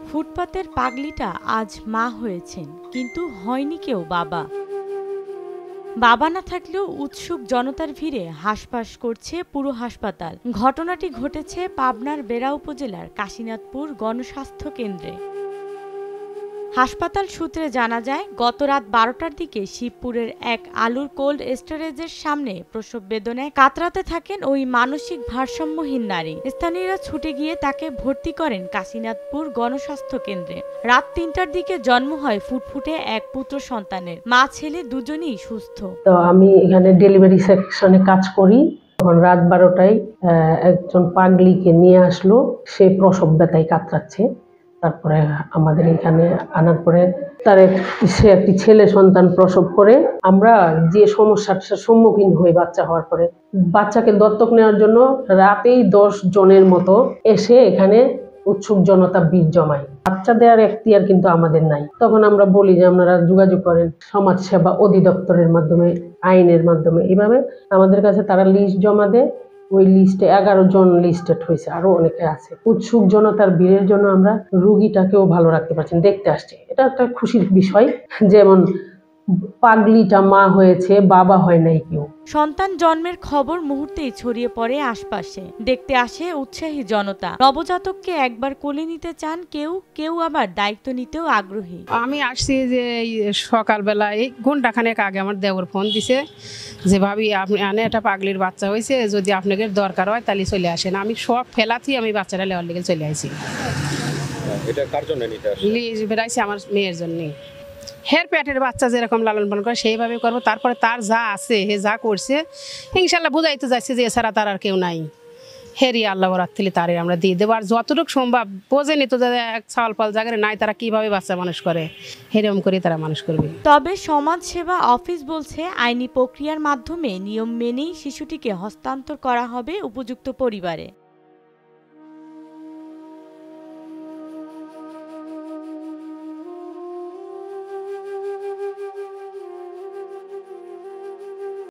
ফুটপাতের পাগলিটা আজ মা হয়েছেন, কিন্তু হয়নি কেউ বাবা। বাবা না থাকলেও উৎসুক জনতার ভিড়ে হাঁসফাঁস করছে পুরো হাসপাতাল। ঘটনাটি ঘটেছে পাবনার বেড়া উপজেলার কাশীনাথপুর গণস্বাস্থ্য কেন্দ্রে। হাসপাতাল সূত্রে জানা যায়, গত রাত 12টার দিকে শিবপুরের এক আলুর কোল্ড স্টোরেজের সামনে প্রসব বেদনায় কাতরাতে থাকেন ওই মানসিক ভারসাম্যহীন নারী। স্থানীয়রা ছুটে গিয়ে তাকে ভর্তি করেন কাশীনাথপুর গণস্বাস্থ্য কেন্দ্রে। রাত 3টার দিকে জন্ম হয় ফুটফুটে এক পুত্র সন্তানের। মা ছেলে দুজনেই সুস্থ। তো আমি এখানে ডেলিভারি সেকশনে কাজ করি। তখন রাত 12টায় একজন পাগলিকে নিয়ে আসলো, সে প্রসব ব্যথায় কাতরাচ্ছে। তারপরে আমাদের এখানে আনার পরে সে একটি ছেলে সন্তান প্রসব করে। আমরা যে সমস্যার সম্মুখীন হই বাচ্চা হওয়ার পরে, বাচ্চাকে দত্তক নেওয়ার জন্য রাতেই 10 জনের মতো এসে এখানে উৎসুক জনতা ভিড় জমায়। বাচ্চা দেওয়ার এখতিয়ার কিন্তু আমাদের নাই। তখন আমরা বলি যে আপনারা যোগাযোগ করেন সমাজ সেবা অধিদপ্তরের মাধ্যমে, আইনের মাধ্যমে। এভাবে আমাদের কাছে তারা লিস্ট জমা দেয়। ওই লিস্টে 11 জন লিস্টেড হয়েছে, আরো অনেকে আছে। উৎসুক জনতার ভিড়ের জন্য আমরা রোগীটাকেও ভালো রাখতে পারছি, দেখতে আসছে। এটা একটা খুশির বিষয়, যেমন পাগলিটা মা হয়েছে, বাবা হয় নাই কেউ। সন্তান জন্মের খবর মুহূর্তেই ছড়িয়ে পড়ে আশপাশে। দেখতে আসে উৎসাহী জনতা। নবজাতককে একবার কোলে নিতে চান কেউ, কেউ আবার দায়িত্ব নিতেও আগ্রহী। আমি আসছি যে সকালবেলায় ঘন্টাখানেক আগে আমার দেওর ফোন দিছে যে ভাবি আপনি একটা পাগলির বাচ্চা হয়েছে, যদি আপনাদের দরকার হয় তাহলে চলে আসেন। আমি সব ফেলাতেই আমি বাচ্চাটা লেওয়ার লেগে চলে আসি। এটা কার জন্য নিতে আসে? বেড়াইছি আমার মেয়ের জন্যে। হের পেটের বাচ্চা যেরকম লালন পালন করে সেইভাবে করবো। তারপরে তার যা আছে, হে যা করছে ইনশাল্লাহ বুঝাইতে যাচ্ছে যে এছাড়া তার আর কেউ নাই। হেরি আল্লাহ রাত্রি তারে আমরা দিয়ে দেবো। আর যতটুকু সম্ভব বোঝেনি তো, যাদের এক ছাওয়াল পাল জায়গায় নাই, তারা কিভাবে বাচ্চা মানুষ করে, হেরম করে তারা মানুষ করবে। তবে সমাজ সেবা অফিস বলছে, আইনি প্রক্রিয়ার মাধ্যমে নিয়ম মেনেই শিশুটিকে হস্তান্তর করা হবে উপযুক্ত পরিবারে।